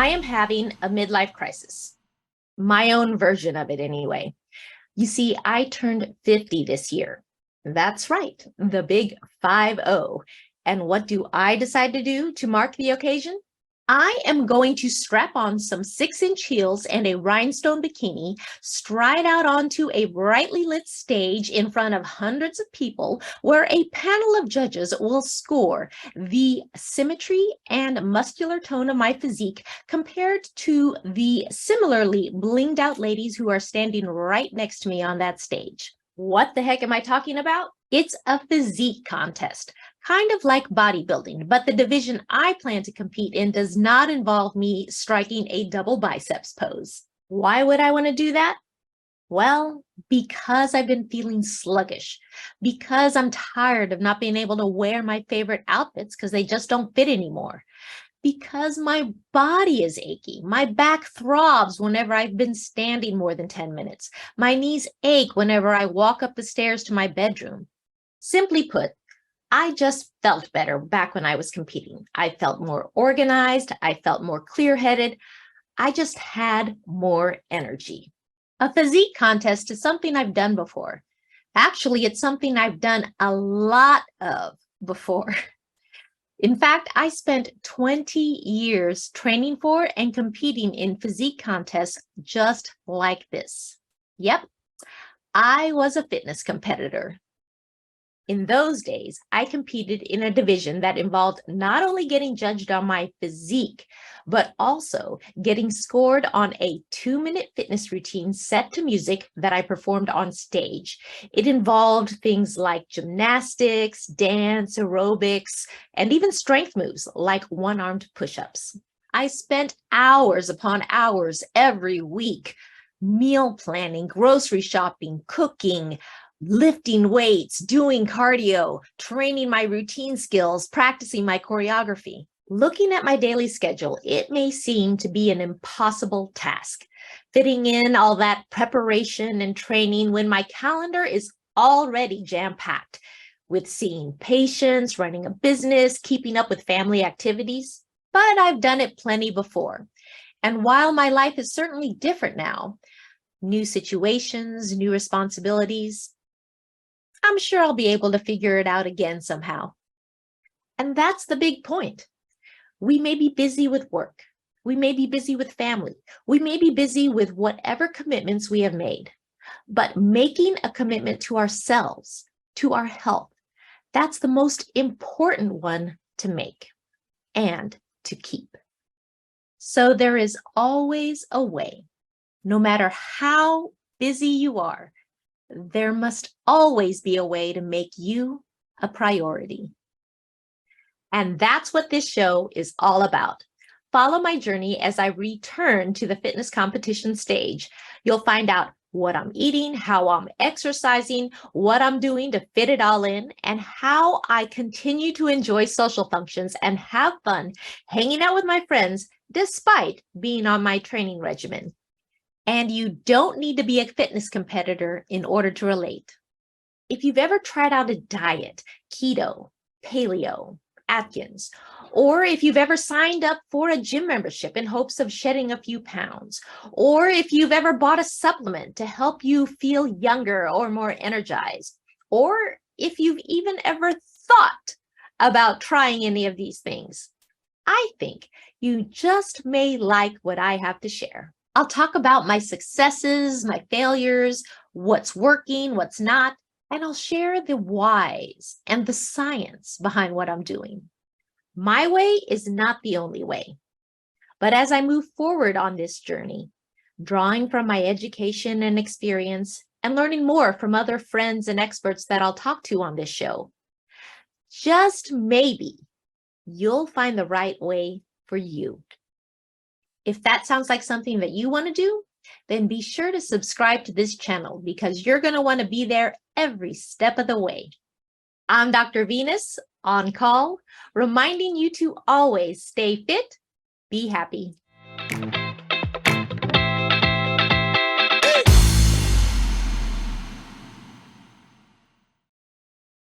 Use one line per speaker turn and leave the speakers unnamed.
I am having a midlife crisis, my own version of it anyway. You see, I turned 50 this year. That's right, the big 50. And what do I decide to do to mark the occasion? I am going to strap on some 6-inch heels and a rhinestone bikini, stride out onto a brightly lit stage in front of hundreds of people where a panel of judges will score the symmetry and muscular tone of my physique compared to the similarly blinged out ladies who are standing right next to me on that stage. What the heck am I talking about? It's a physique contest. Kind of like bodybuilding, but the division I plan to compete in does not involve me striking a double biceps pose. Why would I want to do that? Well, because I've been feeling sluggish, because I'm tired of not being able to wear my favorite outfits because they just don't fit anymore, because my body is achy, my back throbs whenever I've been standing more than 10 minutes, my knees ache whenever I walk up the stairs to my bedroom. Simply put, I just felt better back when I was competing. I felt more organized. I felt more clear-headed. I just had more energy. A physique contest is something I've done before. Actually, it's something I've done a lot of before. In fact, I spent 20 years training for and competing in physique contests just like this. Yep, I was a fitness competitor. In those days, I competed in a division that involved not only getting judged on my physique, but also getting scored on a 2-minute fitness routine set to music that I performed on stage. It involved things like gymnastics, dance, aerobics, and even strength moves like one-armed pushups. I spent hours upon hours every week, meal planning, grocery shopping, cooking, lifting weights, doing cardio, training my routine skills, practicing my choreography. Looking at my daily schedule, it may seem to be an impossible task, fitting in all that preparation and training when my calendar is already jam-packed with seeing patients, running a business, keeping up with family activities. But I've done it plenty before. And while my life is certainly different now, new situations, new responsibilities, I'm sure I'll be able to figure it out again somehow. And that's the big point. We may be busy with work. We may be busy with family. We may be busy with whatever commitments we have made. But making a commitment to ourselves, to our health, that's the most important one to make and to keep. So there is always a way. No matter how busy you are, there must always be a way to make you a priority. And that's what this show is all about. Follow my journey as I return to the fitness competition stage. You'll find out what I'm eating, how I'm exercising, what I'm doing to fit it all in, and how I continue to enjoy social functions and have fun hanging out with my friends despite being on my training regimen. And you don't need to be a fitness competitor in order to relate. If you've ever tried out a diet, keto, paleo, Atkins, or if you've ever signed up for a gym membership in hopes of shedding a few pounds, or if you've ever bought a supplement to help you feel younger or more energized, or if you've even ever thought about trying any of these things, I think you just may like what I have to share. I'll talk about my successes, my failures, what's working, what's not, and I'll share the whys and the science behind what I'm doing. My way is not the only way, but as I move forward on this journey, drawing from my education and experience and learning more from other friends and experts that I'll talk to on this show, just maybe you'll find the right way for you. If that sounds like something that you want to do, then be sure to subscribe to this channel because you're going to want to be there every step of the way. I'm Dr. Venus, on call, reminding you to always stay fit, be happy.